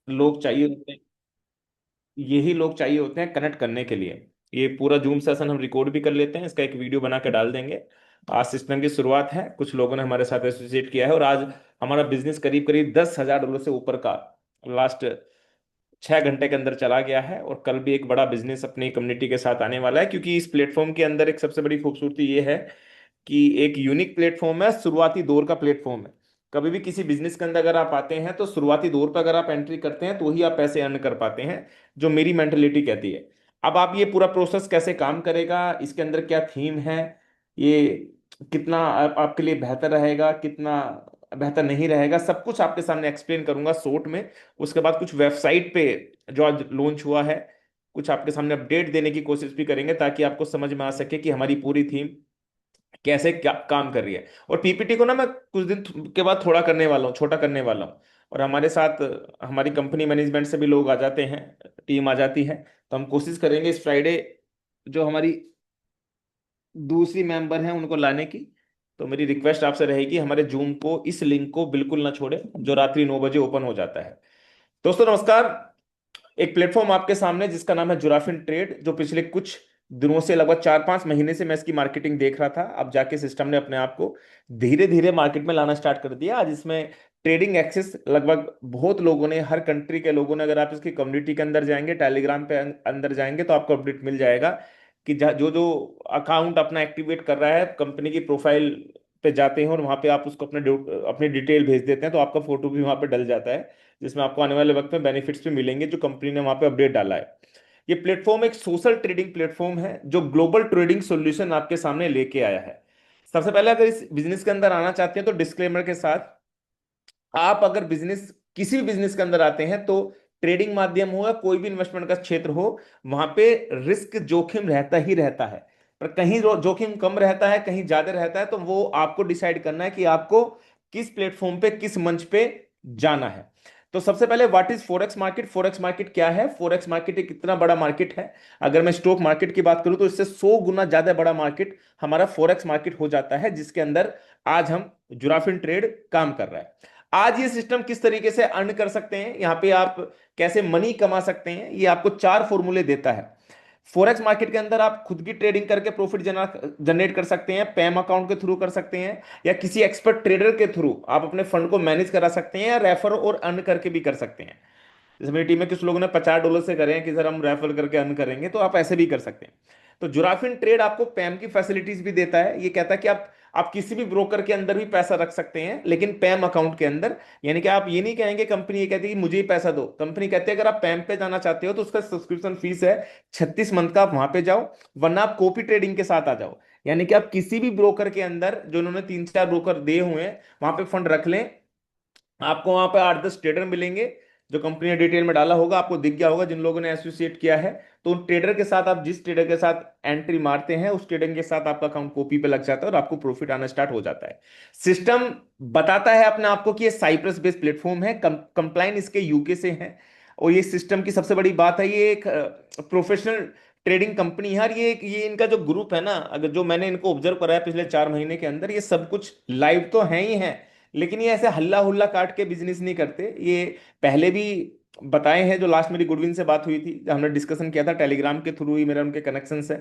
लोग चाहिए होते हैं, यही लोग चाहिए होते हैं कनेक्ट करने के लिए। ये पूरा जूम सेशन हम रिकॉर्ड भी कर लेते हैं, इसका एक वीडियो बना के डाल देंगे। आज सिस्टम की शुरुआत है, कुछ लोगों ने हमारे साथ एसोसिएट किया है, और आज हमारा बिजनेस करीब करीब $10,000 से ऊपर का लास्ट 6 घंटे के अंदर चला गया है। और कल भी एक बड़ा बिजनेस अपनी कम्युनिटी के साथ आने वाला है, क्योंकि इस प्लेटफॉर्म के अंदर एक सबसे बड़ी खूबसूरती ये है कि एक यूनिक प्लेटफॉर्म है, शुरुआती दौर का प्लेटफॉर्म है। कभी भी किसी बिजनेस के अंदर अगर आप आते हैं तो शुरुआती दौर पर अगर आप एंट्री करते हैं तो ही आप पैसे अर्न कर पाते हैं, जो मेरी मेंटेलिटी कहती है। अब आप ये पूरा प्रोसेस कैसे काम करेगा, इसके अंदर क्या थीम है, ये कितना आपके लिए बेहतर रहेगा, कितना बेहतर नहीं रहेगा, सब कुछ आपके सामने एक्सप्लेन करूंगा शॉर्ट में। उसके बाद कुछ वेबसाइट पे जो आज लॉन्च हुआ है, कुछ आपके सामने अपडेट देने की कोशिश भी करेंगे, ताकि आपको समझ में आ सके कि हमारी पूरी थीम कैसे क्या काम कर रही है। और पीपीटी को ना मैं कुछ दिन के बाद थोड़ा करने वाला हूँ, छोटा करने वाला हूँ। और हमारे साथ हमारी कंपनी मैनेजमेंट से भी लोग आ जाते हैं, टीम आ जाती है। तो हम कोशिश करेंगे इस फ्राइडे जो हमारी दूसरी मेंबर हैं उनको लाने की। तो मेरी रिक्वेस्ट आपसे रहेगी, हमारे जूम को, इस लिंक को बिल्कुल ना छोड़े, जो रात्रि 9 बजे ओपन हो जाता है। दोस्तों नमस्कार। एक प्लेटफॉर्म आपके सामने जिसका नाम है जुराफिन ट्रेड, जो पिछले कुछ दिनों से, लगभग 4-5 महीने से मैं इसकी मार्केटिंग देख रहा था। अब जाके सिस्टम ने अपने आप को धीरे धीरे मार्केट में लाना स्टार्ट कर दिया। आज इसमें ट्रेडिंग एक्सेस लगभग बहुत लोगों ने, हर कंट्री के लोगों ने, अगर आप इसकी कम्युनिटी के अंदर जाएंगे, टेलीग्राम पे अंदर जाएंगे, तो आपको अपडेट मिल जाएगा कि जो जो अकाउंट अपना एक्टिवेट कर रहा है, कंपनी की प्रोफाइल पे जाते हैं और वहां पे आप उसको अपनी डिटेल भेज देते हैं, तो आपका फोटो भी वहां पे डल जाता है, जिसमें आपको आने वाले वक्त में बेनिफिट्स भी मिलेंगे जो कंपनी ने वहां पे अपडेट डाला है। ये प्लेटफॉर्म एक सोशल ट्रेडिंग प्लेटफॉर्म है जो ग्लोबल ट्रेडिंग सॉल्यूशन आपके सामने लेके आया है। सबसे पहले अगर इस बिजनेस के अंदर आना चाहते हैं तो डिस्क्लेमर के साथ, आप अगर बिजनेस, किसी भी बिजनेस के अंदर आते हैं तो ट्रेडिंग माध्यम हो या कोई भी इन्वेस्टमेंट का क्षेत्र हो, वहां पे रिस्क जोखिम रहता ही रहता है। पर कहीं जोखिम कम रहता है, कहीं ज्यादा रहता है, तो वो आपको डिसाइड करना है कि आपको किस प्लेटफॉर्म पे, किस मंच पे जाना है। तो सबसे पहले, what is forex market? Forex market क्या है? फोरेक्स मार्केट एक इतना बड़ा मार्केट है, अगर मैं स्टॉक मार्केट की बात करूं तो इससे 100 गुना ज्यादा बड़ा मार्केट हमारा फोरेक्स मार्केट हो जाता है, जिसके अंदर आज हम जुराफिन ट्रेड काम कर रहा है। आज ये सिस्टम किस तरीके से अर्न कर सकते हैं, यहां पे आप कैसे मनी कमा सकते हैं, ये आपको 4 फॉर्मूले देता है। फोरेक्स मार्केट के अंदर आप खुद की ट्रेडिंग करके प्रॉफिट जनरेट कर सकते हैं, पैम अकाउंट के थ्रू कर सकते हैं, या किसी एक्सपर्ट ट्रेडर के थ्रू आप अपने फंड को मैनेज करा सकते हैं, या रेफर और अर्न करके भी कर सकते हैं। जैसे मेरी टीम में कुछ लोगों ने $50 से करे हैं कि सर हम रेफर करके अर्न करेंगे, तो आप ऐसे भी कर सकते हैं। तो जुराफिन ट्रेड आपको पैम की फैसिलिटीज भी देता है। ये कहता है कि आप किसी भी ब्रोकर के अंदर भी पैसा रख सकते हैं, लेकिन पैम अकाउंट के अंदर। यानी कि आप ये नहीं कहेंगे, कंपनी ये कहती है कि मुझे ही पैसा दो, कंपनी कहती है अगर आप पैम पे जाना चाहते हो तो उसका सब्सक्रिप्शन फीस है 36 मंथ का, आप वहां पे जाओ, वरना आप कॉपी ट्रेडिंग के साथ आ जाओ। यानी कि आप किसी भी ब्रोकर के अंदर, जो उन्होंने 3-4 ब्रोकर दिए हुए हैं, वहां पे फंड रख लें। आपको वहां पे 8-10 ट्रेडर मिलेंगे, जो कंपनी ने डिटेल में डाला होगा, आपको दिख गया होगा जिन लोगों ने एसोसिएट किया है। तो उन ट्रेडर के साथ, आप जिस ट्रेडर के साथ एंट्री मारते हैं, उस ट्रेडर के साथ आपका अकाउंट कॉपी पे लग जाता है और आपको प्रॉफिट आना स्टार्ट हो जाता है। सिस्टम बताता है अपने आपको कि ये साइप्रस बेस्ड प्लेटफॉर्म है, कंप्लाइन इसके यूके से है। और ये सिस्टम की सबसे बड़ी बात है, ये एक प्रोफेशनल ट्रेडिंग कंपनी है। और ये इनका जो ग्रुप है ना, अगर जो मैंने इनको ऑब्जर्व करा है पिछले 4 महीने के अंदर, ये सब कुछ लाइव तो है ही है, लेकिन ये ऐसे हल्ला हुल्ला काट के बिजनेस नहीं करते। ये पहले भी बताए हैं, जो लास्ट मेरी गुडविन से बात हुई थी, जब हमने डिस्कशन किया था, टेलीग्राम के थ्रू ही मेरा उनके कनेक्शन है।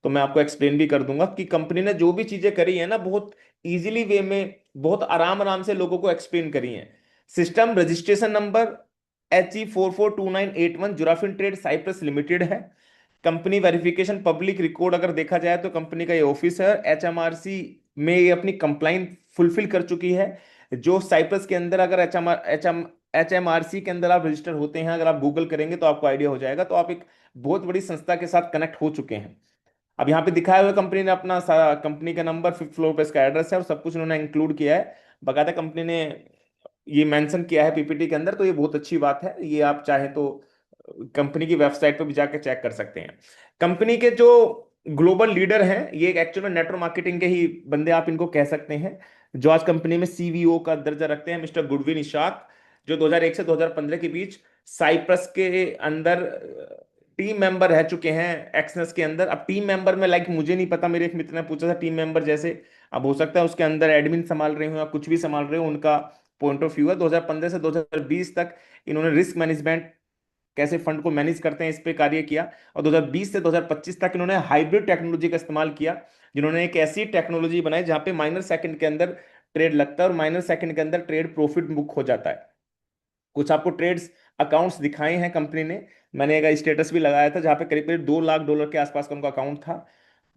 तो मैं आपको एक्सप्लेन भी कर दूंगा कि कंपनी ने जो भी चीजें करी है ना, बहुत इजीली वे में, बहुत आराम आराम से लोगों को एक्सप्लेन करी है। सिस्टम रजिस्ट्रेशन नंबर HE442981, जुराफिन ट्रेड साइप्रस लिमिटेड है। कंपनी वेरिफिकेशन पब्लिक रिकॉर्ड अगर देखा जाए तो कंपनी का ये ऑफिस है, HMRC में ये अपनी कंप्लाइन फुलफिल कर चुकी है। जो साइप्रस के अंदर, अगर HMRC के अंदर आप रजिस्टर होते हैं, अगर आप गूगल करेंगे तो आपको आइडिया हो जाएगा, तो आप एक बहुत बड़ी संस्था के साथ कनेक्ट हो चुके हैं। अब यहाँ पे दिखाया हुआ कंपनी ने अपना कंपनी का नंबर, 5th फ्लोर पे इसका एड्रेस है, और सब कुछ उन्होंने इंक्लूड किया है। बकायदा कंपनी ने ये मेंशन किया है पीपीटी के अंदर, तो ये बहुत अच्छी बात है। ये आप चाहें तो कंपनी की वेबसाइट पर भी जाकर चेक कर सकते हैं। कंपनी के जो ग्लोबल लीडर हैं, ये एक्चुअल में नेटवर्क मार्केटिंग के ही बंदे आप इनको कह सकते हैं, जो आज कंपनी में सीवीओ का दर्जा रखते हैं, मिस्टर गुडविन इशाक, जो 2001 से 2015 के बीच साइप्रस के अंदर टीम मेंबर रह चुके हैं, एक्सनेस के अंदर। अब टीम मेंबर में, लाइक, मुझे नहीं पता, मेरे एक मित्र ने पूछा था टीम मेंबर जैसे, अब हो सकता है उसके अंदर एडमिन संभाल रहे हो या कुछ भी संभाल रहे हो, उनका पॉइंट ऑफ व्यू है। 2015 से 2020 तक इन्होंने रिस्क मैनेजमेंट, कैसे फंड को मैनेज करते हैं, इस पे कार्य किया। और 2020 से 2025 तक इन्होंने हाइब्रिड टेक्नोलॉजी का इस्तेमाल किया, जिन्होंने एक ऐसी टेक्नोलॉजी बनाई जहां पे माइनर सेकंड के अंदर ट्रेड लगता है और माइनर सेकंड के अंदर ट्रेड प्रॉफिट बुक हो जाता है। कुछ आपको ट्रेड्स अकाउंट्स दिखाए हैं कंपनी ने, मैंने एक स्टेटस भी लगाया था जहां पे करीब करीब $2 लाख के आसपास का उनका अकाउंट था,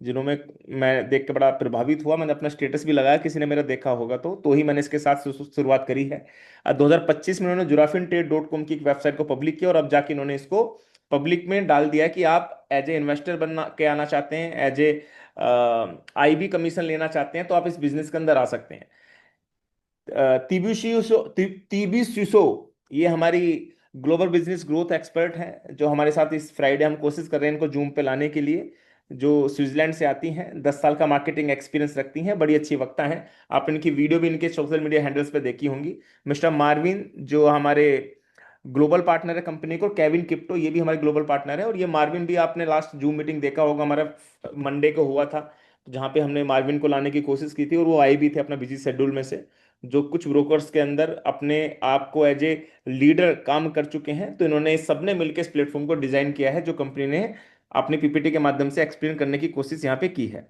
जिन्होंने मैं देख के बड़ा प्रभावित हुआ। मैंने अपना स्टेटस भी लगाया, किसी ने मेरा देखा होगा तो ही मैंने इसके साथ शुरुआत करी है। 2025 में उन्होंने jurafintrade.com की एक वेबसाइट को पब्लिक किया और अब जाके इन्होंने इसको पब्लिक में डाल दिया कि आप एज ए इन्वेस्टर बनना के आना चाहते हैं, एज ए आईबी कमीशन लेना चाहते हैं, तो आप इस बिजनेस के अंदर आ सकते हैं। टीबी सुसो, ये हमारी ग्लोबल बिजनेस ग्रोथ एक्सपर्ट हैं, जो हमारे साथ इस फ्राइडे हम कोशिश कर रहे हैं इनको जूम पे लाने के लिए, जो स्विट्जरलैंड से आती हैं, 10 साल का मार्केटिंग एक्सपीरियंस रखती हैं, बड़ी अच्छी वक्ता हैं। आप इनकी वीडियो भी इनके सोशल मीडिया हैंडल्स पे देखी होंगी। मिस्टर मार्विन जो हमारे ग्लोबल पार्टनर है कंपनी को, केविन किप्टो ये भी हमारे ग्लोबल पार्टनर है, और ये मार्विन भी आपने लास्ट जूम मीटिंग देखा होगा, हमारा मंडे को हुआ था, जहाँ पे हमने मार्विन को लाने की कोशिश की थी और वो आए भी थे अपना बिजी शेड्यूल में से। जो कुछ ब्रोकर्स के अंदर अपने आप को एज ए लीडर काम कर चुके हैं, तो इन्होंने इस सबने मिलकर इस प्लेटफॉर्म को डिजाइन किया है, जो कंपनी ने अपनी पीपीटी के माध्यम से एक्सप्लेन करने की कोशिश यहाँ पे की है।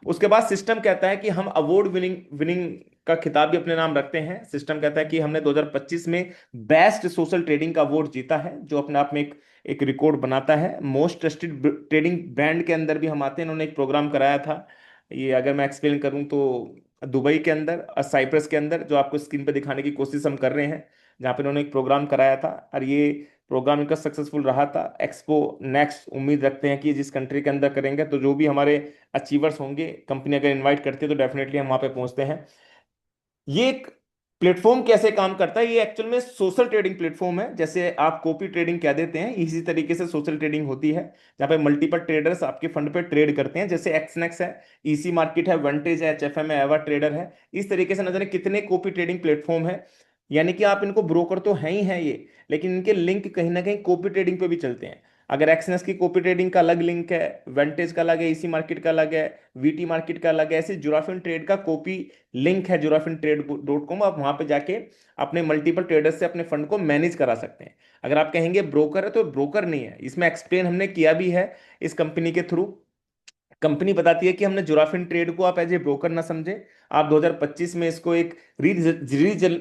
उसके बाद सिस्टम कहता है कि हम अवार्ड विनिंग विनिंग का खिताब भी अपने नाम रखते हैं। सिस्टम कहता है कि हमने 2025 में बेस्ट सोशल ट्रेडिंग का अवार्ड जीता है, जो अपने आप में एक रिकॉर्ड बनाता है। मोस्ट ट्रस्टेड ट्रेडिंग ब्रांड के अंदर भी हम आते हैं। इन्होंने एक प्रोग्राम कराया था, ये अगर मैं एक्सप्लेन करूं तो दुबई के अंदर और साइप्रस के अंदर, जो आपको स्क्रीन पे दिखाने की कोशिश हम कर रहे हैं, जहाँ पे इन्होंने एक प्रोग्राम कराया था और ये प्रोग्राम इनका सक्सेसफुल रहा था। एक्सपो नेक्स्ट उम्मीद रखते हैं कि जिस कंट्री के अंदर करेंगे, तो जो भी हमारे अचीवर्स होंगे, कंपनी अगर इनवाइट करती है तो डेफिनेटली हम वहां पे पहुंचते हैं। ये एक प्लेटफॉर्म कैसे काम करता है, ये एक्चुअल में सोशल ट्रेडिंग प्लेटफॉर्म है। जैसे आप कॉपी ट्रेडिंग कह देते हैं, इसी तरीके से सोशल ट्रेडिंग होती है, जहाँ पे मल्टीपल ट्रेडर्स आपके फंड पे ट्रेड करते हैं। जैसे एक्सनेक्स है, ईसी मार्केट है, वेंटेज है, एचएफएम है, एवा ट्रेडर है। इस तरीके से न जाने कितने कॉपी ट्रेडिंग प्लेटफॉर्म है, यानी कि आप इनको ब्रोकर तो हैं ही हैं ये, लेकिन इनके लिंक कहीं ना कहीं कॉपी ट्रेडिंग पे भी चलते हैं। अगर एक्सनेस की कॉपी ट्रेडिंग का अलग लिंक है, वेंटेज का अलग है, ईसी मार्केट का अलग है, वीटी मार्केट का अलग है, ऐसे जुराफिन ट्रेड का कॉपी लिंक है jurafintrade.com। आप वहां पे जाके अपने मल्टीपल ट्रेडर्स से अपने फंड को मैनेज करा सकते हैं। अगर आप कहेंगे ब्रोकर है, तो ब्रोकर नहीं है, इसमें एक्सप्लेन हमने किया भी है इस कंपनी के थ्रू। कंपनी बताती है कि हमने जुराफिन ट्रेड को आप एज ए ब्रोकर ना समझे, आप 2025 में इसको एक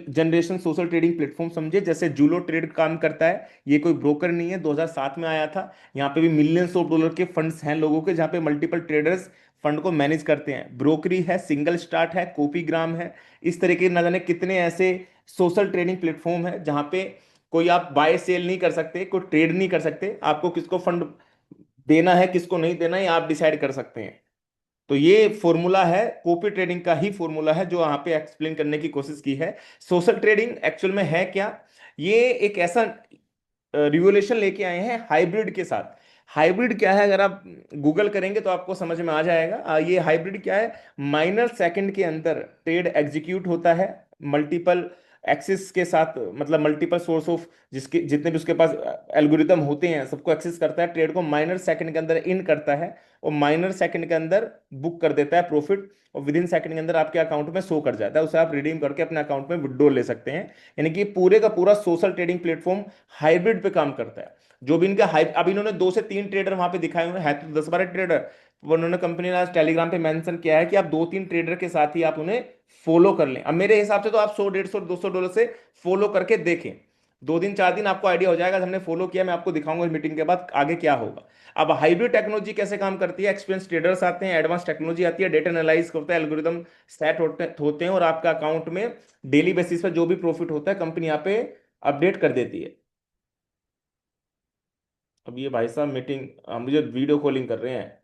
जनरेशन सोशल ट्रेडिंग प्लेटफॉर्म समझे। जैसे जूलो ट्रेड काम करता है, ये कोई ब्रोकर नहीं है, 2007 में आया था। यहाँ पे भी मिलियंस ऑफ डॉलर के फंड्स हैं लोगों के, जहाँ पे मल्टीपल ट्रेडर्स फंड को मैनेज करते हैं। ब्रोकरी है, सिंगल स्टार्ट है, कॉपीग्राम है, इस तरीके न जाने कितने ऐसे सोशल ट्रेडिंग प्लेटफॉर्म है, जहाँ पे कोई आप बाय सेल नहीं कर सकते, कोई ट्रेड नहीं कर सकते, आपको किसको फंड देना है किसको नहीं देना है आप डिसाइड कर सकते हैं। तो ये फॉर्मूला है, कॉपी ट्रेडिंग का ही फॉर्मूला है, जो यहाँ पे एक्सप्लेन करने की कोशिश की है। सोशल ट्रेडिंग एक्चुअल में है क्या, ये एक ऐसा रिवोल्यूशन लेके आए हैं हाइब्रिड के साथ। हाइब्रिड क्या है, अगर आप गूगल करेंगे तो आपको समझ में आ जाएगा। ये हाइब्रिड क्या है, माइनर सेकंड के अंदर ट्रेड एग्जीक्यूट होता है, मल्टीपल एक्सेस के साथ, मतलब मल्टीपल सोर्स ऑफ जिसके जितने भी उसके पास एल्गोरिदम होते हैं सबको एक्सेस करता है, ट्रेड को माइनर सेकंड के अंदर इन करता है और माइनर सेकंड के अंदर बुक कर देता है प्रॉफिट, और विद इन सेकंड के अंदर आपके अकाउंट में शो कर जाता है, उसे आप रिडीम करके अपने अकाउंट में विड्रॉ ले सकते हैं। यानी कि पूरे का पूरा सोशल ट्रेडिंग प्लेटफॉर्म हाइब्रिड पे काम करता है। जो भी इनका हाइब, अब इन्होंने 2 से 3 ट्रेडर वहां पे दिखाए हुए हैं, है तो 10-12 ट्रेडर। वो उन्होंने कंपनी ने आज टेलीग्राम पे मेंशन किया है कि आप 2-3 ट्रेडर के साथ ही आप उन्हें फॉलो कर लें। अब मेरे हिसाब से तो आप 100, 150, 200 डॉलर से फॉलो करके देखें, 2 दिन 4 दिन आपको आइडिया हो जाएगा। हमने फॉलो किया, मैं आपको दिखाऊंगा इस मीटिंग के बाद आगे क्या होगा। अब हाइब्रिड टेक्नोलॉजी कैसे काम करती है, एक्सपीरियंस ट्रेडर्स आते हैं, एडवांस टेक्नोलॉजी आती है, डेटा एनालाइज करता है, एल्गोरिदम सेट होते हैं, और आपका अकाउंट में डेली बेसिस पर जो भी प्रॉफिट होता है कंपनी यहाँ पे अपडेट कर देती है। अब ये भाई साहब मीटिंग मुझे वीडियो कॉलिंग कर रहे हैं।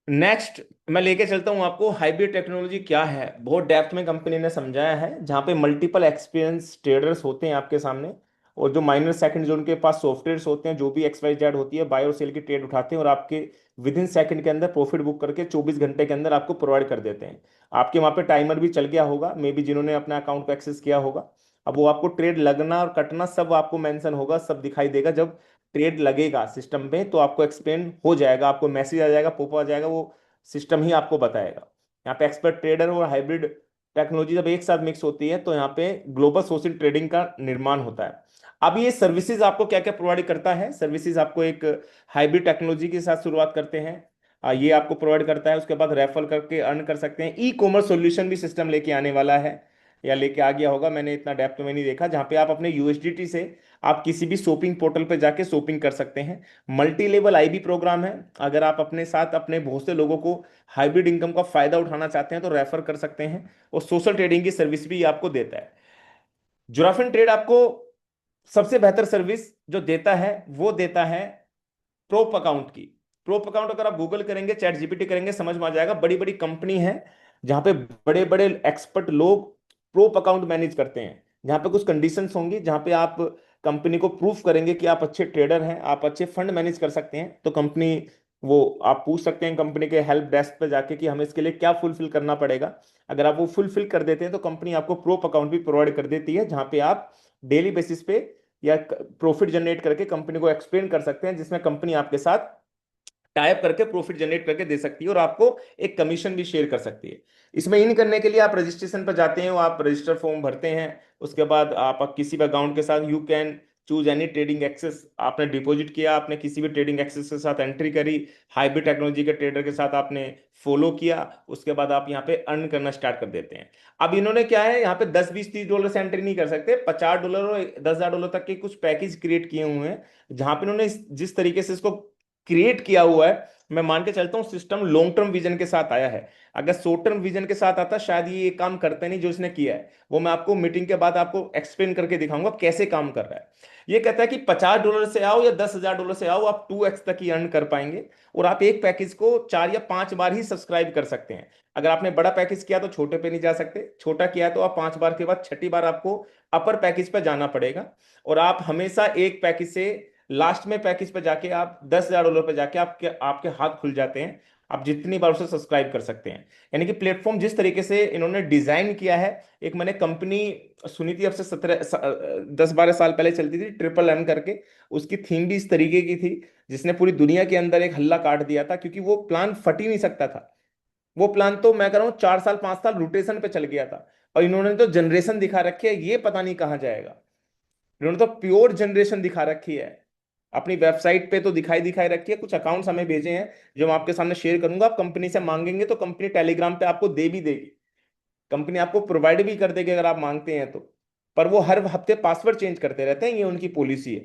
नेक्स्ट मैं लेके चलता हूं आपको, हाइब्रिड टेक्नोलॉजी क्या है, बहुत डेप्थ में कंपनी ने समझाया है, जहां पे मल्टीपल एक्सपीरियंस ट्रेडर्स होते हैं आपके सामने, और जो माइनर सेकंड जो उनके पास सॉफ्टवेयर होते हैं, जो भी एक्स वाई जेड होती है, बाय और सेल की ट्रेड उठाते हैं और आपके विद इन सेकंड के अंदर प्रॉफिट बुक करके 24 घंटे के अंदर आपको प्रोवाइड कर देते हैं। आपके वहां पे टाइमर भी चल गया होगा, मे बी जिन्होंने अपना अकाउंट को एक्सेस किया होगा। अब वो आपको ट्रेड लगना और कटना सब आपको मेंशन होगा, सब दिखाई देगा जब ट्रेड लगेगा सिस्टम में तो आपको एक्सप्लेन हो जाएगा, आपको मैसेज आ जाएगा, पॉपअप आ जाएगा, वो सिस्टम ही आपको बताएगा। यहाँ पे एक्सपर्ट ट्रेडर और हाइब्रिड टेक्नोलॉजी जब एक साथ मिक्स होती है तो यहाँ पे ग्लोबल सोशल ट्रेडिंग का निर्माण होता है। अब ये सर्विसेज आपको क्या क्या प्रोवाइड करता है? सर्विसेज आपको एक हाइब्रिड टेक्नोलॉजी के साथ शुरुआत करते हैं, ये आपको प्रोवाइड करता है। उसके बाद रेफर करके अर्न कर सकते हैं। ई कॉमर्स सॉल्यूशन भी सिस्टम लेके आने वाला है, या लेके आ गया होगा, मैंने इतना डेप्थ में नहीं देखा, जहां पे आप अपने यूएसडीटी से आप किसी भी शॉपिंग पोर्टल पे जाके शॉपिंग कर सकते हैं। मल्टी लेवल आईबी प्रोग्राम है, अगर आप अपने साथ अपने बहुत से लोगों को हाइब्रिड इनकम का फायदा उठाना चाहते हैं तो रेफर कर सकते हैं। और सोशल ट्रेडिंग की सर्विस भी आपको देता है। जुराफिन ट्रेड आपको सबसे बेहतर सर्विस जो देता है वो देता है प्रोप अकाउंट की। प्रोप अकाउंट अगर आप गूगल करेंगे, चैट जीपीटी करेंगे, समझ में आ जाएगा। बड़ी बड़ी कंपनी है जहां पे बड़े बड़े एक्सपर्ट लोग प्रोप अकाउंट मैनेज करते हैं, जहां पे कुछ कंडीशंस होंगी, जहां पे आप कंपनी को प्रूफ करेंगे कि आप अच्छे ट्रेडर हैं, आप अच्छे फंड मैनेज कर सकते हैं, तो कंपनी वो आप पूछ सकते हैं कंपनी के हेल्प डेस्क पे जाके कि हमें इसके लिए क्या फुलफिल करना पड़ेगा। अगर आप वो फुलफिल कर देते हैं तो कंपनी आपको प्रोप अकाउंट भी प्रोवाइड कर देती है, जहां पे आप डेली बेसिस पे या प्रॉफिट जनरेट करके कंपनी को एक्सप्लेन कर सकते हैं, जिसमें कंपनी आपके साथ टाइप करके प्रॉफिट जनरेट करके दे सकती है और आपको एक कमीशन भी शेयर कर सकती है। इसमें इन करने के लिए आप रजिस्ट्रेशन पर जाते हैं, वो आप रजिस्टर फॉर्म भरते हैं। उसके बाद आप किसी भी अकाउंट के साथ you can choose any trading access, आपने डिपॉजिट किया, आपने किसी भी ट्रेडिंग एक्सेस के साथ एंट्री करी, हाइब्रिड टेक्नोलॉजी के ट्रेडर के साथ आपने फॉलो किया, उसके बाद आप यहाँ पे अर्न करना स्टार्ट कर देते हैं। अब इन्होंने क्या है, यहाँ पे 10 20 30 डॉलर से एंट्री नहीं कर सकते, $50 और $10,000 तक के कुछ पैकेज क्रिएट किए हुए हैं, जहां पे इन्होंने जिस तरीके से इसको क्रिएट किया हुआ है, मैं मान के चलता हूँ सिस्टम लॉन्ग टर्म विजन के साथ आया है। अगर शॉर्ट टर्म विजन के साथ आता शायद ये काम करता नहीं जो इसने किया है। वो मैं आपको मीटिंग के बाद आपको एक्सप्लेन करके दिखाऊंगा कैसे काम कर रहा है। ये कहता है कि $50 से आओ या $10,000 से आओ, आप 2x तक ही अर्न कर पाएंगे, और आप एक पैकेज को 4 या 5 बार ही सब्सक्राइब कर सकते हैं। अगर आपने बड़ा पैकेज किया तो छोटे पे नहीं जा सकते, छोटा किया तो आप 5 बार के बाद छठी बार आपको अपर पैकेज पे जाना पड़ेगा। और आप हमेशा एक पैकेज से लास्ट में पैकेज पे जाके आप $10,000 पे जाके आपके आपके हाथ खुल जाते हैं, आप जितनी बार उसे सब्सक्राइब कर सकते हैं। यानी कि प्लेटफॉर्म जिस तरीके से इन्होंने डिजाइन किया है, एक मैंने कंपनी सुनी थी अब से 10 12 साल पहले चलती थी, ट्रिपल एम करके, उसकी थीम भी इस तरीके की थी, जिसने पूरी दुनिया के अंदर एक हल्ला काट दिया था, क्योंकि वो प्लान फट ही नहीं सकता था। वो प्लान तो मैं कह रहा हूँ 4 साल 5 साल रोटेशन पे चल गया था, और इन्होंने तो जनरेशन दिखा रखी है, ये पता नहीं कहाँ जाएगा। इन्होंने तो प्योर जनरेशन दिखा रखी है, अपनी वेबसाइट पे तो दिखाई दिखाई रखी है। कुछ अकाउंट्स हमें भेजे हैं जो मैं आपके सामने शेयर करूंगा, आप कंपनी से मांगेंगे तो कंपनी टेलीग्राम पे आपको दे भी देगी, कंपनी आपको प्रोवाइड भी कर देगी अगर आप मांगते हैं तो। पर वो हर हफ्ते पासवर्ड चेंज करते रहते हैं, ये उनकी पॉलिसी है।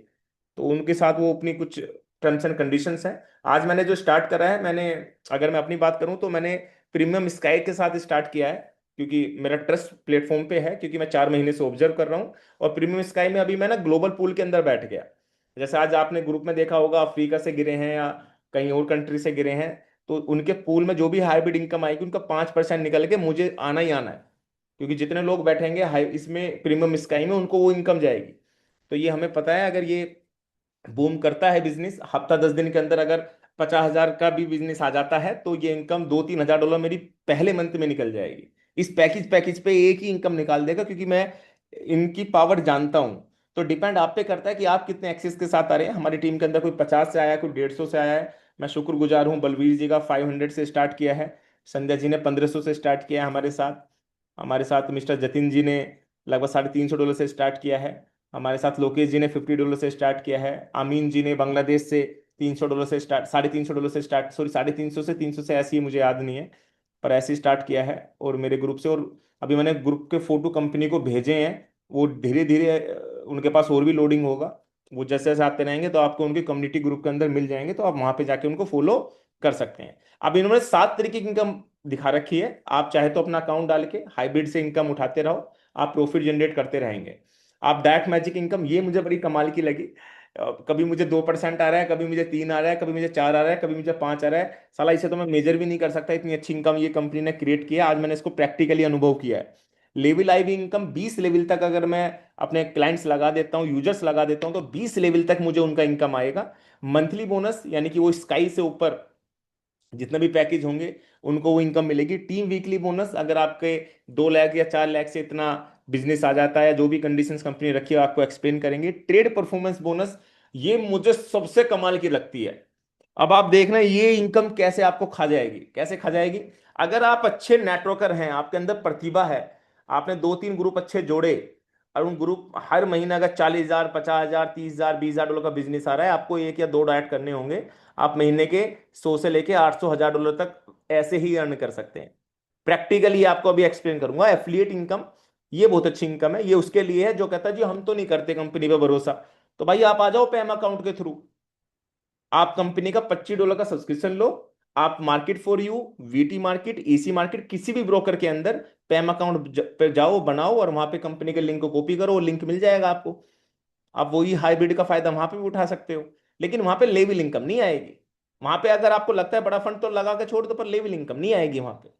तो उनके साथ वो अपनी कुछ टर्म्स एंड कंडीशंस हैं। आज मैंने जो स्टार्ट करा है, मैंने अगर मैं अपनी बात करूं तो मैंने प्रीमियम स्काई के साथ स्टार्ट किया है, क्योंकि मेरा ट्रस्ट प्लेटफॉर्म पे है, क्योंकि मैं 4 महीने से ऑब्जर्व कर रहा हूँ। और प्रीमियम स्काई में अभी मैं ना ग्लोबल पूल के अंदर बैठ गया। जैसे आज आपने ग्रुप में देखा होगा, अफ्रीका से गिरे हैं या कहीं और कंट्री से गिरे हैं, तो उनके पूल में जो भी हाइब्रिड इनकम आएगी उनका 5% निकल के मुझे आना ही आना है, क्योंकि जितने लोग बैठेंगे हाई इसमें प्रीमियम स्काई में उनको वो इनकम जाएगी। तो ये हमें पता है, अगर ये बूम करता है बिजनेस, हफ्ता 10 दिन के अंदर अगर 50,000 का भी बिजनेस आ जाता है, तो ये इनकम $2 3 हजार मेरी पहले मंथ में निकल जाएगी। इस पैकेज पे एक ही इनकम निकाल देगा, क्योंकि मैं इनकी पावर जानता हूं। तो डिपेंड आप पे करता है कि आप कितने एक्सेस के साथ आ रहे हैं। हमारी टीम के अंदर कोई 50 से आया है, कोई 150 से आया है। मैं शुक्रगुजार हूँ, बलवीर जी का 500 से स्टार्ट किया है, संध्या जी ने 1500 से स्टार्ट किया है हमारे साथ मिस्टर जतिन जी ने लगभग $350 से स्टार्ट किया है। हमारे साथ लोकेश जी ने $50 से स्टार्ट किया है। आमीन जी ने बांग्लादेश से $300 से स्टार्ट, $350 से स्टार्ट, सॉरी 350 से 300 से, ऐसी ही मुझे याद नहीं है, पर ऐसे ही स्टार्ट किया है। और मेरे ग्रुप से, और अभी मैंने ग्रुप के फोटो कंपनी को भेजे हैं, वो धीरे धीरे उनके पास और भी लोडिंग होगा। वो जैसे जैसे आते रहेंगे तो आपको उनके कम्युनिटी ग्रुप के अंदर मिल जाएंगे, तो आप वहां पे जाके उनको फॉलो कर सकते हैं। अब इन्होंने 7 तरीके की इनकम दिखा रखी है, आप चाहे तो अपना अकाउंट डाल के हाइब्रिड से इनकम उठाते रहो, आप प्रॉफिट जनरेट करते रहेंगे। आप डायरेक्ट मैजिक इनकम, ये मुझे बड़ी कमाल की लगी। कभी मुझे 2% आ रहा है, कभी मुझे 3 आ रहा है, कभी मुझे 4 आ रहा है, कभी मुझे 5 आ रहा है। साला इसे तो मैं मेजर भी नहीं कर सकता, इतनी अच्छी इनकम ये कंपनी ने क्रिएट किया। आज मैंने इसको प्रैक्टिकली अनुभव किया है। लेवल आई भी इनकम 20 लेवल तक अगर मैं अपने क्लाइंट्स लगा देता हूँ, यूजर्स लगा देता हूँ, तो 20 लेवल तक मुझे उनका इनकम आएगा। मंथली बोनस, यानी कि वो स्काई से ऊपर जितने भी पैकेज होंगे उनको वो इनकम मिलेगी। टीम वीकली बोनस, अगर आपके 2 लाख या 4 लाख से इतना बिजनेस आ जाता है, जो भी कंडीशंस कंपनी रखी है आपको एक्सप्लेन करेंगे। ट्रेड परफॉर्मेंस बोनस, ये मुझे सबसे कमाल की लगती है। अब आप देखना ये इनकम कैसे आपको खा जाएगी, कैसे खा जाएगी। अगर आप अच्छे नेटवर्कर हैं, आपके अंदर प्रतिभा है, आपने 2-3 ग्रुप अच्छे जोड़े, और उन ग्रुप हर महीने अगर 40,000, 50,000, 30,000, 20,000 डॉलर का बिजनेस आ रहा है, आपको 1 या 2 डाइट करने होंगे, आप महीने के 100 से लेके 800,000 डॉलर तक ऐसे ही अर्न कर सकते हैं। प्रैक्टिकली आपको अभी एक्सप्लेन करूंगा। एफिलिएट इनकम ये बहुत अच्छी इनकम है। ये उसके लिए है जो कहता है जी हम तो नहीं करते कंपनी पे भरोसा, तो भाई आप आ जाओ पैम अकाउंट के थ्रू। आप कंपनी का $25 का सब्सक्रिप्शन लो, आप market for you, VT market, EC market, किसी भी ब्रोकर के अंदर पैम अकाउंट पे जाओ, बनाओ, और वहां पे कंपनी के लिंक को कॉपी करो, वो लिंक मिल जाएगा आपको। आप वही हाइब्रिड का फायदा वहां पे भी उठा सकते हो। लेकिन वहां पे लेवल इनकम नहीं आएगी। वहां पे अगर आपको लगता है बड़ा फंड तो लगा के छोड़ दो, पर लेवल इनकम नहीं आएगी वहां पे।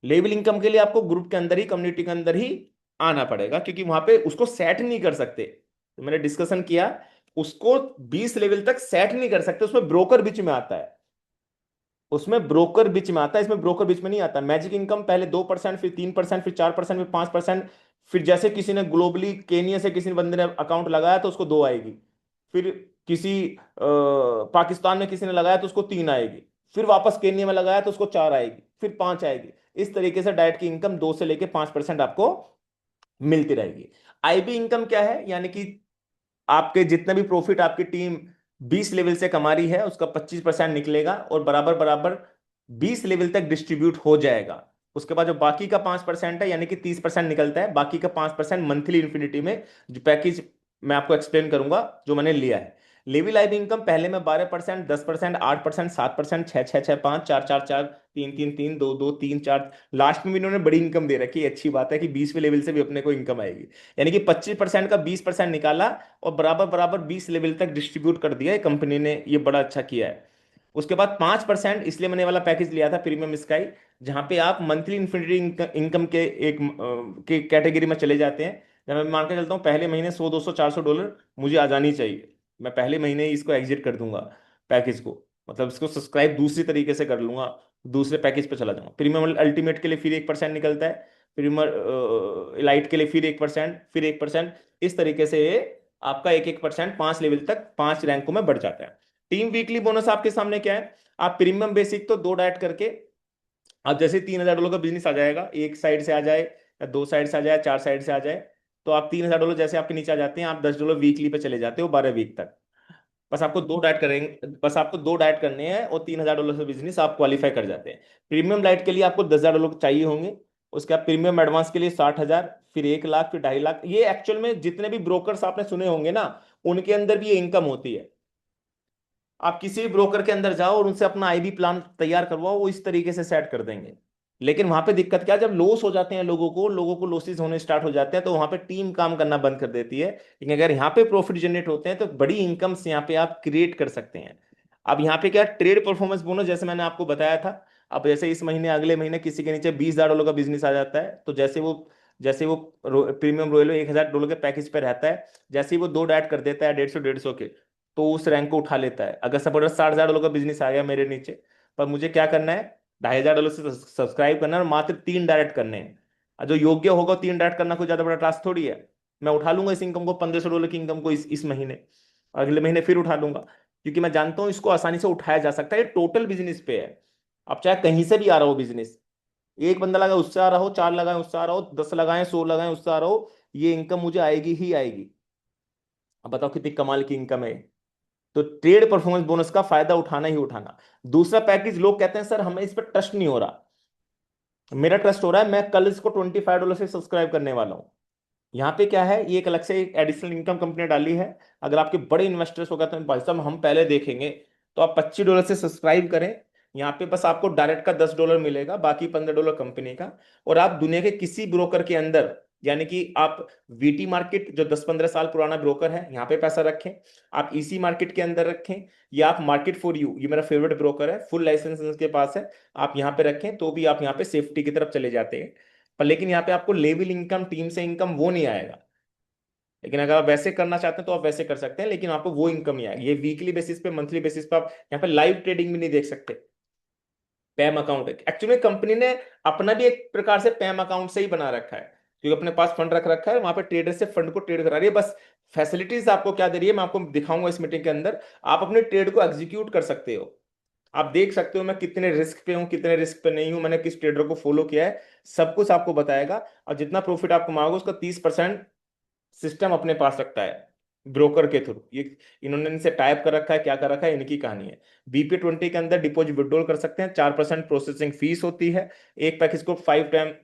लेवल इनकम के लिए आपको ग्रुप के अंदर ही, कम्युनिटी के अंदर ही आना पड़ेगा, क्योंकि वहां पे उसको सेट नहीं कर सकते। तो मैंने डिस्कशन किया, उसको 20 लेवल तक सेट नहीं कर सकते, उसमें ब्रोकर बीच में आता है। उसमें ब्रोकर बीच में आता है, इसमें ब्रोकर बीच में नहीं आता। मैजिक इनकम पहले 2%, फिर 3%, फिर 4%, फिर 5%। फिर जैसे किसी ने ग्लोबली केनिया से किसी बंदे ने अकाउंट लगाया तो उसको 2 आएगी। फिर किसी पाकिस्तान में किसी ने लगाया तो उसको 3 आएगी। फिर वापस केनिया में लगाया तो उसको 4 आएगी, फिर 5 आएगी। इस तरीके से डाइट की इनकम 2 से लेके 5% आपको मिलती रहेगी। आईबी इनकम क्या है, यानी कि आपके जितने भी प्रॉफिट आपकी टीम 20 लेवल से कमा रही है, उसका 25% निकलेगा और बराबर बराबर 20 लेवल तक डिस्ट्रीब्यूट हो जाएगा। उसके बाद जो बाकी का 5% है, यानी कि 30% निकलता है, बाकी का 5% मंथली इन्फिनिटी में जो पैकेज मैं आपको एक्सप्लेन करूंगा जो मैंने लिया है। लेवी लाइव इनकम पहले में 12%, 10%, 8%, 7%, 6, 6, 6, 5, 4, 4, 4, 3, 3, 3, 2, 2, 3, 4, लास्ट में भी इन्होंने बड़ी इनकम दे रखी है। अच्छी बात है कि 20वें लेवल से भी अपने को इनकम आएगी। यानी कि 25% का 20% निकाला और बराबर बराबर 20 लेवल तक डिस्ट्रीब्यूट कर दिया है कंपनी ने, ये बड़ा अच्छा किया है। उसके बाद 5%, इसलिए मैंने ये वाला पैकेज लिया था प्रीमियम स्काई, जहां पे आप मंथली इन्फिनिटी इनकम के एक के कैटेगरी में चले जाते हैं। जब मैं मान के चलता हूँ पहले महीने 100, 200, 400 डॉलर मुझे आ जानी चाहिए, मैं पहले महीने ही इसको एग्जिट कर दूंगा, पैकेज को, मतलब इसको सब्सक्राइब दूसरी तरीके से कर लूंगा, दूसरे पैकेज पे चला जाऊंगा। प्रीमियम अल्टीमेट के लिए फिर 1% निकलता है, प्रीमियम इलाइट के लिए फिर 1%, फिर 1%। इस तरीके से आपका 1-1% 5 लेवल तक 5 रैंकों में बढ़ जाता है। टीम वीकली बोनस आपके सामने क्या है। आप प्रीमियम बेसिक तो 2 डाइट करके, अब जैसे $3,000 का बिजनेस आ जाएगा, एक साइड से आ जाए या 2 साइड से आ जाए, 4 साइड से आ जाए, तो आप $3,000 जैसे आपके नीचे आ जाते हैं, आप $10 वीकली पे चले जाते हो 12 वीक तक। बस आपको 2 डाइट करेंगे, बस आपको 2 डाइट करने हैं और $3,000 से बिजनेस आप क्वालिफाई कर जाते हैं। प्रीमियम लाइट के लिए आपको $10,000 चाहिए होंगे। उसके बाद प्रीमियम एडवांस के लिए 60,000, फिर 1 लाख, फिर 2.5 लाख। ये एक्चुअल में जितने भी ब्रोकर्स आपने सुने होंगे ना, उनके अंदर भी ये इनकम होती है। आप किसी भी ब्रोकर के अंदर जाओ और उनसे अपना आईबी प्लान तैयार करवाओ, वो इस तरीके से सेट कर देंगे। लेकिन वहां पे दिक्कत क्या है, जब लॉस हो जाते हैं लोगों को लॉसेस होने स्टार्ट हो जाते हैं, तो वहां पे टीम काम करना बंद कर देती है। लेकिन अगर यहाँ पे प्रॉफिट जनरेट होते हैं तो बड़ी इनकम्स यहाँ पे आप क्रिएट कर सकते हैं। अब यहाँ पे क्या, ट्रेड परफॉर्मेंस बोनस जैसे मैंने आपको बताया था। अब जैसे इस महीने अगले महीने किसी के नीचे $20,000 का बिजनेस आ जाता है, तो जैसे वो प्रीमियम रॉयल $1,000 के पैकेज पे रहता है, जैसे ही वो 2 डाइट कर देता है 150, 150 के, तो उस रैंक को उठा लेता है। अगर सपोज $60,000 का बिजनेस आ गया मेरे नीचे, पर मुझे क्या करना है, $2,500 से सब्सक्राइब करना है और मात्र 3 डायरेक्ट करने हैं। और जो योग्य होगा 3 डायरेक्ट करना कोई ज्यादा बड़ा टास्क थोड़ी है। मैं उठा लूंगा इस इनकम को, $1,500 की इनकम को इस महीने, अगले महीने फिर उठा लूंगा, क्योंकि मैं जानता हूं इसको आसानी से उठाया जा सकता है। ये टोटल बिजनेस पे है। अब चाहे कहीं से भी आ रहा हो बिजनेस, एक बंदा लगाए उससे आ रहा हो, 4 लगाए उससे आ रहा हो, 10 लगाए, 100 लगाए उससे आ रहा हो, ये इनकम मुझे आएगी ही आएगी। अब बताओ कितनी कमाल की इनकम है। तो ट्रेड परफॉर्मेंस बोनस का फायदा उठाना ही उठाना। दूसरा पैकेज, लोग कहते हैं सर हमें इस पर ट्रस्ट नहीं हो रहा। मेरा ट्रस्ट हो रहा है, मैं कल इसको $25 से सब्सक्राइब करने वाला हूं। यहाँ पे क्या है, ये एक अलग से एक एडिशनल इनकम कंपनी डाली है। अगर आपके बड़े इन्वेस्टर्स हो गए तो भाई साहब हम पहले देखेंगे, तो आप $25 से सब्सक्राइब करें। यहाँ पे बस आपको डायरेक्ट का $10 मिलेगा, बाकी $15 कंपनी का। और आप दुनिया के किसी ब्रोकर के अंदर, यानी कि आप वीटी मार्केट जो 10-15 साल पुराना ब्रोकर है, यहाँ पे पैसा रखें, आप ईसी मार्केट के अंदर रखें, या आप मार्केट फॉर यू, ये मेरा फेवरेट ब्रोकर है, फुल लाइसेंस इसके पास है, आप यहाँ पे रखें, तो भी आप यहाँ पे सेफ्टी की तरफ चले जाते हैं। पर लेकिन यहाँ पे आपको लेवल इनकम, टीम से इनकम वो नहीं आएगा। लेकिन अगर आप वैसे करना चाहते हैं तो आप वैसे कर सकते हैं, लेकिन आपको वो इनकम नहीं आएगी। ये वीकली बेसिस पे, मंथली बेसिस पे आप यहाँ पे लाइव ट्रेडिंग भी नहीं देख सकते। पैम अकाउंट एक्चुअली कंपनी ने अपना भी एक प्रकार से पैम अकाउंट से ही बना रखा है, क्योंकि अपने पास फंड रख रखा है, वहां पे ट्रेडर से फंड को ट्रेड करा रही है बस। फैसिलिटीज आपको क्या दे रही है मैं आपको दिखाऊंगा इस मीटिंग के अंदर। आप अपने ट्रेड को एग्जीक्यूट कर सकते हो। आप देख सकते हो मैं कितने रिस्क पे हूँ, कितने रिस्क पे नहीं हूँ, मैंने किस ट्रेडर को फॉलो किया है, सब कुछ आपको बताएगा। और जितना प्रॉफिट आप कमाओगे उसका 30% सिस्टम अपने पास रखता है ब्रोकर के थ्रू। ये इन्होंने इनसे टाइप कर रखा है, क्या कर रखा है, इनकी कहानी है। BP20 के अंदर डिपॉजिट विड्रॉल कर सकते हैं, 4% प्रोसेसिंग फीस होती है। एक पैकेज को 5 टाइम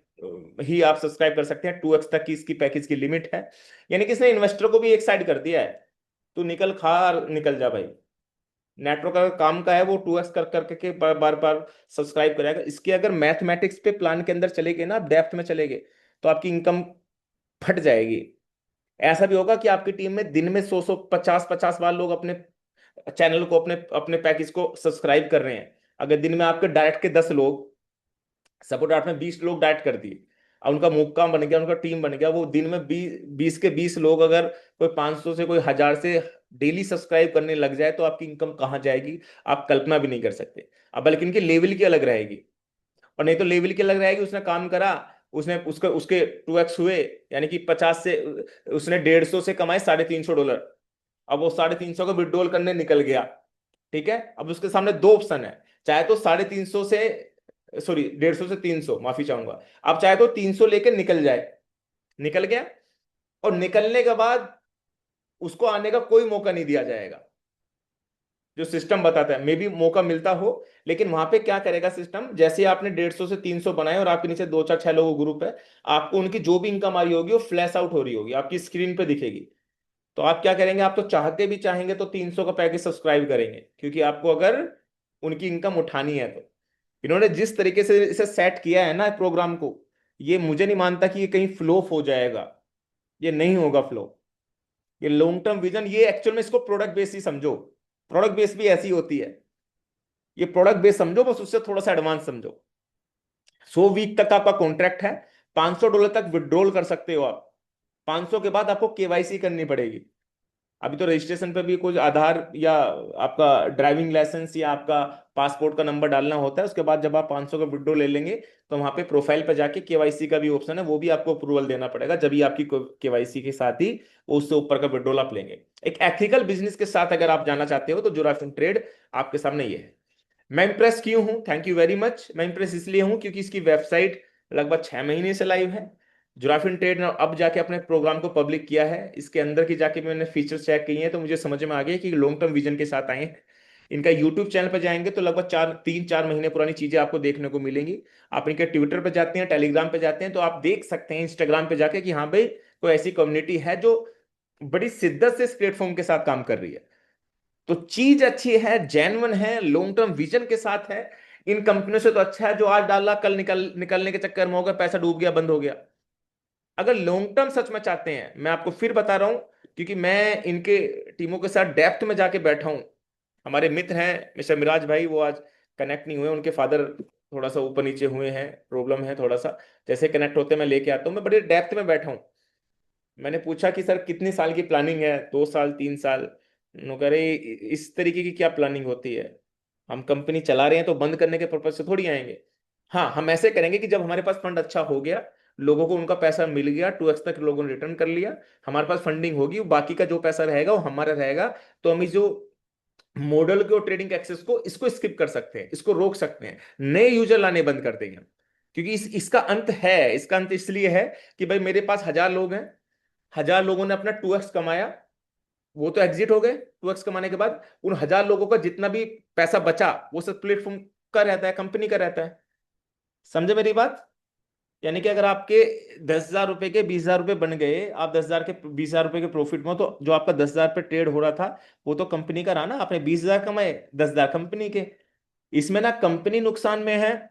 ही आप सब्सक्राइब कर सकते हैं, 2x तक की इसकी पैकेज की लिमिट है। यानी कि इसने इन्वेस्टर को भी एक साइड कर दिया है, तू निकल खा और निकल जा भाई। नेटवर्क का काम का है वो 2x कर करके बार बार बार सब्सक्राइब करेगा। इसके अगर मैथमेटिक्स पे प्लान के अंदर चले गए ना, डेप्थ में चले गए, तो आपकी इनकम फट जाएगी। ऐसा भी होगा कि आपकी टीम में दिन में 100 100 50 50 बार लोग अपने चैनल को, अपने अपने पैकेज को सब्सक्राइब कर रहे हैं। अगर दिन में आपके डायरेक्ट के 10 लोग, सपोर्ट आपने 20 लोग डायरेक्ट कर दिए, और उनका मुक्का बन गया, उनका टीम बन गया, वो दिन में 20 के 20 लोग अगर कोई 500 से कोई 1000 से डेली सब्सक्राइब करने लग जाए, तो आपकी इनकम कहाँ जाएगी आप कल्पना भी नहीं कर सकते। अब बल्कि इनकी लेवल की अलग रहेगी। और नहीं तो लेवल की अलग रहेगी, उसने काम करा, उसने उसके उसके 2x हुए, यानी कि 50 से उसने 150 से कमाए $350। अब वो 350 को विड्रॉल करने निकल गया। ठीक है, अब उसके सामने दो ऑप्शन है, चाहे तो 350 से, सॉरी 150 से 300, माफी चाहूंगा। अब चाहे तो 300 लेके निकल जाए, निकल गया, और निकलने के बाद उसको आने का कोई मौका नहीं दिया जाएगा। जो सिस्टम बताता है, मे भी मौका मिलता हो, लेकिन वहां पे क्या करेगा सिस्टम, जैसे आपने 150 से 300 बनाए और आपके नीचे 2 4 6 लोगों ग्रुप है, आपको उनकी जो भी इनकम आ रही होगी वो फ्लैश आउट हो रही होगी, आपकी स्क्रीन पे दिखेगी। तो आप क्या करेंगे, आप तो चाहते भी चाहेंगे तो 300 का पैकेज सब्सक्राइब करेंगे, क्योंकि आपको अगर उनकी इनकम उठानी है तो। इन्होंने जिस तरीके से इसे सेट किया है ना प्रोग्राम को, ये मुझे नहीं मानता कि ये कहीं फ्लॉप हो जाएगा। ये नहीं होगा फ्लो। ये लॉन्ग टर्म विजन, ये एक्चुअल में इसको प्रोडक्ट बेस ही समझो। प्रोडक्ट बेस भी ऐसी होती है। ये प्रोडक्ट बेस समझो, बस उससे थोड़ा सा एडवांस समझो। 100 वीक तक आपका कॉन्ट्रैक्ट है, $500 तक विड्रॉल कर सकते हो आप। 500 के बाद आपको केवाईसी करनी पड़ेगी। अभी तो रजिस्ट्रेशन पे भी कुछ आधार या आपका ड्राइविंग लाइसेंस या आपका पासपोर्ट का नंबर डालना होता है। उसके बाद जब आप 500 का विड्रॉ ले लेंगे, तो वहां पे प्रोफाइल पे जाके केवाईसी का भी ऑप्शन है, वो भी आपको अप्रूवल देना पड़ेगा, जब भी आपकी केवाईसी के साथ ही वो उससे ऊपर का विड्रॉल आप लेंगे। एक एथिकल बिजनेस के साथ अगर आप जाना चाहते हो तो जोराफिन ट्रेड आपके सामने ये है। मैं इंप्रेस क्यों हूं, थैंक यू वेरी मच। मैं इंप्रेस इसलिए हूं क्योंकि इसकी वेबसाइट लगभग 6 महीने से लाइव है। जुराफिन ट्रेड ने अब जाके अपने प्रोग्राम को पब्लिक किया है, इसके अंदर की जाके मैंने फीचर्स चेक किए हैं, तो मुझे समझ में आ गया कि लॉन्ग टर्म विजन के साथ आए हैं। इनका यूट्यूब चैनल पर जाएंगे तो लगभग 3 4 महीने पुरानी चीजें आपको देखने को मिलेंगी। आप इनके ट्विटर पे जाते हैं, टेलीग्राम पे जाते हैं, तो आप देख सकते हैं इंस्टाग्राम पे जाके कि हाँ भाई, कोई ऐसी कम्युनिटी है जो बड़ी शिद्दत से इस प्लेटफॉर्म के साथ काम कर रही है। तो चीज अच्छी है, जेन्युइन है, लॉन्ग टर्म विजन के साथ है। इन कंपनियों से तो अच्छा है जो आज डाला कल निकलने के चक्कर में हो गया, पैसा डूब गया, बंद हो गया। अगर लॉन्ग टर्म सच में चाहते हैं, मैं आपको फिर बता रहा हूं, क्योंकि मैं इनके टीमों के साथ डेप्थ में जाके बैठा हूं। हमारे मित्र हैं मिस्टर मिराज भाई, वो आज कनेक्ट नहीं हुए, उनके फादर थोड़ा सा ऊपर नीचे हुए हैं, प्रॉब्लम है थोड़ा सा। जैसे कनेक्ट होते हैं मैं लेके आता हूं, मैं बड़े डेप्थ में बैठा हूं। मैंने पूछा कि सर कितने साल की प्लानिंग है, 2 साल 3 साल। उन्होंने कह रहे इस तरीके की क्या प्लानिंग होती है, हम कंपनी चला रहे हैं तो बंद करने के पर्पज से थोड़ी आएंगे। हाँ, हम ऐसे करेंगे कि जब हमारे पास फंड अच्छा हो गया, लोगों को उनका पैसा मिल गया, 2x तक लोगों ने रिटर्न कर लिया, हमारे पास फंडिंग होगी, बाकी का जो पैसा रहेगा वो हमारा रहेगा। तो हम इस जो मॉडल के और ट्रेडिंग एक्सेस को इसको स्किप कर सकते हैं, इसको रोक सकते हैं, नए यूजर लाने बंद कर देंगे हम। क्योंकि इसका अंत है, इसका अंत इसलिए है कि भाई मेरे पास 1000 लोग हैं, 1000 लोगों ने अपना 2x कमाया, वो तो एग्जिट हो गए 2x कमाने के बाद। उन 1000 लोगों का जितना भी पैसा बचा वो सब प्लेटफॉर्म का रहता है, कंपनी का रहता है। समझे मेरी बात? यानी कि अगर आपके 10,000 रुपए के 20,000 रुपए बन गए, आप 10,000 के 20,000 रुपए के प्रॉफिट में हो, तो जो आपका 10,000 पे ट्रेड हो रहा था वो तो कंपनी का रहा ना। आपने 20,000 कमाए, 10,000 कंपनी के। इसमें ना कंपनी नुकसान में है,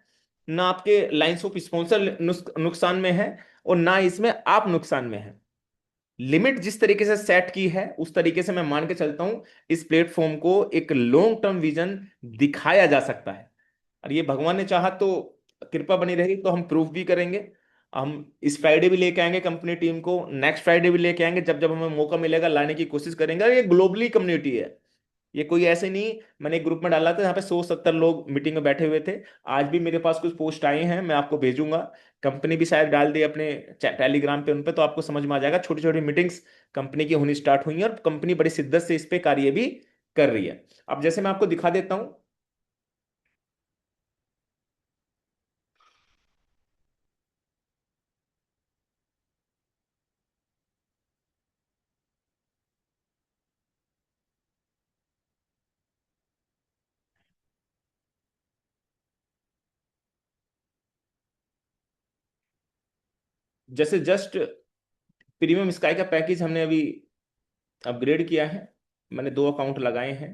ना आपके लाइंस ऑफ स्पॉन्सर नुकसान में है, और ना इसमें आप नुकसान में है। लिमिट जिस तरीके से सेट की है उस तरीके से मैं मान के चलता हूं, इस प्लेटफॉर्म को एक लॉन्ग टर्म विजन दिखाया जा सकता है। और ये भगवान ने चाहा तो, कृपा बनी रहेगी तो हम प्रूफ भी करेंगे। हम इस फ्राइडे भी लेके आएंगे कंपनी टीम को, नेक्स्ट फ्राइडे भी लेके आएंगे, जब जब हमें मौका मिलेगा लाने की कोशिश करेंगे। और ये ग्लोबली कम्युनिटी है, ये कोई ऐसे नहीं, मैंने एक ग्रुप में डाला था यहाँ पे 170 लोग मीटिंग में बैठे हुए थे। आज भी मेरे पास कुछ पोस्ट आए हैं, मैं आपको भेजूंगा। कंपनी भी शायद डाल दे अपने टेलीग्राम पे, उन पे तो आपको समझ में आ जाएगा। छोटी छोटी मीटिंग्स कंपनी की होनी स्टार्ट हुई हैं और कंपनी बड़ी शिद्दत से इस पे कार्य भी कर रही है। अब जैसे मैं आपको दिखा देता हूँ। जैसे जस्ट प्रीमियम स्काई का पैकेज हमने अभी अपग्रेड किया है। मैंने 2 अकाउंट लगाए हैं।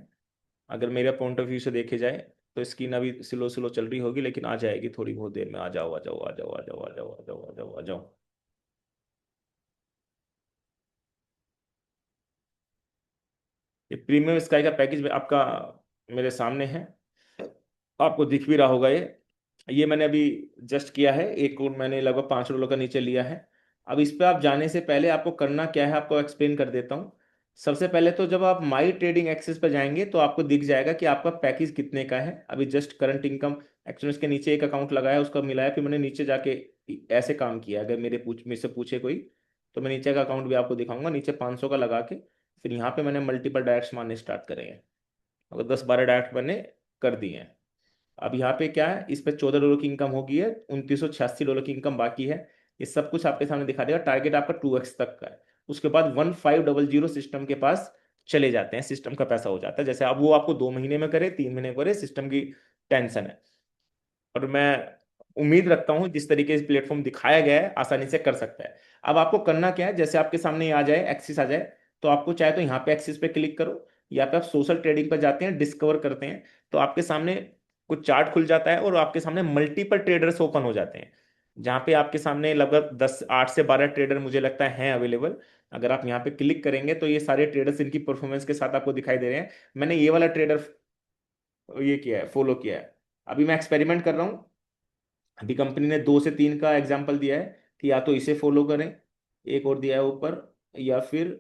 अगर मेरे पॉइंट ऑफ व्यू से देखे जाए तो स्क्रीन अभी स्लो स्लो चल रही होगी, लेकिन आ जाएगी थोड़ी बहुत देर में। आ जाओ आ जाओ आ जाओ आ जाओ आ जाओ आ जाओ आ जाओ आ जाओ। ये प्रीमियम स्काई का पैकेज आपका मेरे सामने है, आपको दिख भी रहा होगा। ये मैंने अभी जस्ट किया है। एक कोड मैंने लगभग $5 का नीचे लिया है। अब इस पे आप जाने से पहले आपको करना क्या है, आपको एक्सप्लेन कर देता हूँ। सबसे पहले तो जब आप माई ट्रेडिंग एक्सेस पर जाएंगे तो आपको दिख जाएगा कि आपका पैकेज कितने का है। अभी जस्ट करंट इनकम एक्चुअली इसके नीचे एक अकाउंट लगाया, उसका मिलाया, फिर मैंने नीचे जाके ऐसे काम किया। अगर मेरे से पूछे कोई तो मैं नीचे का अकाउंट भी आपको दिखाऊंगा। नीचे 500 का लगा के फिर यहाँ पे मैंने मल्टीपल डायरेक्ट्स मारने स्टार्ट करे हैं। अगर 10-12 डायरेक्ट मैंने कर दिए हैं। अब यहाँ पे क्या है, इस पे $14 की इनकम होगी है, $2986 की इनकम बाकी है। ये सब कुछ आपके सामने दिखा देगा। टारगेट आपका 2x तक का है। उसके बाद 1500 सिस्टम के पास चले जाते हैं, सिस्टम का पैसा हो जाता है। जैसे अब वो आपको 2 महीने में करे, 3 महीने में करे, सिस्टम की टेंशन है। और मैं उम्मीद रखता हूँ जिस तरीके से प्लेटफॉर्म दिखाया गया है आसानी से कर सकता है। अब आपको करना क्या है, जैसे आपके सामने आ जाए एक्सिस आ जाए, तो आपको चाहे तो यहाँ पे एक्सिस पे क्लिक करो, या फिर आप सोशल ट्रेडिंग पर जाते हैं, डिस्कवर करते हैं, तो आपके सामने कुछ चार्ट खुल जाता है और आपके सामने मल्टीपल ट्रेडर्स ओपन हो जाते हैं। जहाँ पे आपके सामने लगभग 8 से 12 ट्रेडर मुझे लगता है हैं अवेलेबल। अगर आप यहाँ पे क्लिक करेंगे तो ये सारे ट्रेडर्स इनकी परफॉर्मेंस के साथ आपको दिखाई दे रहे हैं। मैंने ये वाला ट्रेडर ये किया है, फॉलो किया है। अभी मैं एक्सपेरिमेंट कर रहा हूँ। अभी कंपनी ने 2 से 3 का एग्जाम्पल दिया है कि या तो इसे फॉलो करें, एक और दिया है ऊपर, या फिर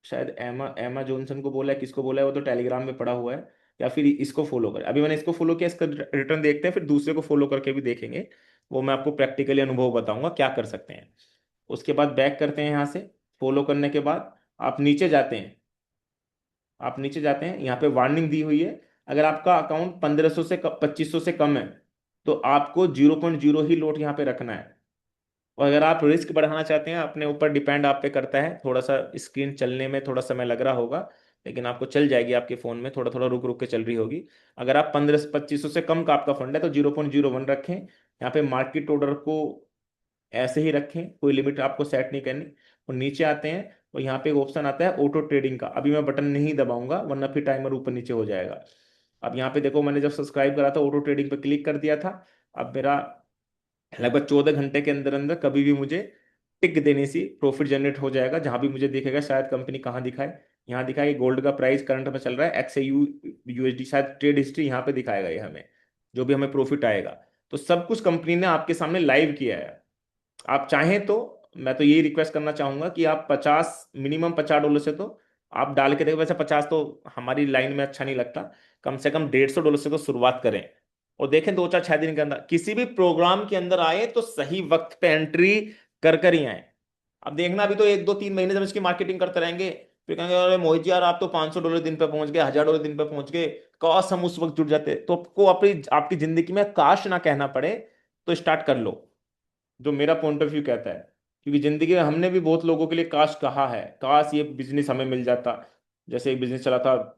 शायद एमा एमा जॉनसन को बोला है, किसको बोला है वो तो टेलीग्राम में पड़ा हुआ है, या फिर इसको फॉलो करें। अभी मैंने इसको फॉलो किया, इसका रिटर्न देखते हैं, फिर दूसरे को फॉलो करके भी देखेंगे। वो मैं आपको प्रैक्टिकली अनुभव बताऊंगा क्या कर सकते हैं। उसके बाद बैक करते हैं यहाँ से। फॉलो करने के बाद आप नीचे जाते हैं। आप नीचे जाते हैं, यहाँ पे वार्निंग दी हुई है। अगर आपका अकाउंट 1500 से 2500 से कम है तो आपको 0.0 ही लोट यहाँ पे रखना है। और अगर आप रिस्क बढ़ाना चाहते हैं, अपने ऊपर डिपेंड, आप पे करता है। थोड़ा सा स्क्रीन चलने में थोड़ा समय लग रहा होगा, लेकिन आपको चल जाएगी। आपके फोन में थोड़ा थोड़ा रुक रुक के चल रही होगी। अगर आप 1500 से 2500 से कम का आपका फंड है तो 0.01 रखें। यहाँ पे मार्केट ऑर्डर को ऐसे ही रखें, कोई लिमिट आपको सेट नहीं करनी। और नीचे आते हैं और यहाँ पे एक ऑप्शन आता है ऑटो ट्रेडिंग का। अभी मैं बटन नहीं दबाऊंगा वरना फिर टाइमर ऊपर नीचे हो जाएगा। अब यहाँ पे देखो, मैंने जब सब्सक्राइब करा था ऑटो ट्रेडिंग पे क्लिक कर दिया था। अब मेरा लगभग 14 घंटे के अंदर अंदर कभी भी मुझे टिक देने से प्रॉफिट जनरेट हो जाएगा। जहां भी मुझे दिखेगा, शायद कंपनी कहाँ दिखाए, यहाँ दिखाए गोल्ड का प्राइस करंट में चल रहा है XAU USD, शायद ट्रेड हिस्ट्री यहाँ पे दिखाएगा ये हमें, जो भी हमें प्रॉफिट आएगा। तो सब कुछ कंपनी ने आपके सामने लाइव किया है। आप चाहें तो मैं तो यही रिक्वेस्ट करना चाहूंगा कि आप 50, मिनिमम $50 से तो आप डाल के देखो। वैसे 50 तो हमारी लाइन में अच्छा नहीं लगता। कम से कम $150 से तो शुरुआत करें और देखें 2-4-6 दिन के अंदर किसी भी प्रोग्राम के अंदर आए तो सही वक्त पे एंट्री कर कर ही आए। अब देखना, अभी तो 1-2-3 महीने जब इसकी मार्केटिंग करते रहेंगे, फिर कहेंगे अरे मोहित जी यार आप तो $500 दिन पे पहुंच गए, $1000 दिन पे पहुंच गए, काश हम उस वक्त जुड़ जाते। तो आपको अपनी आपकी जिंदगी में काश ना कहना पड़े तो स्टार्ट कर लो, जो मेरा पॉइंट ऑफ व्यू कहता है। क्योंकि जिंदगी में हमने भी बहुत लोगों के लिए काश कहा है, काश ये बिजनेस हमें मिल जाता। जैसे एक बिजनेस चला था,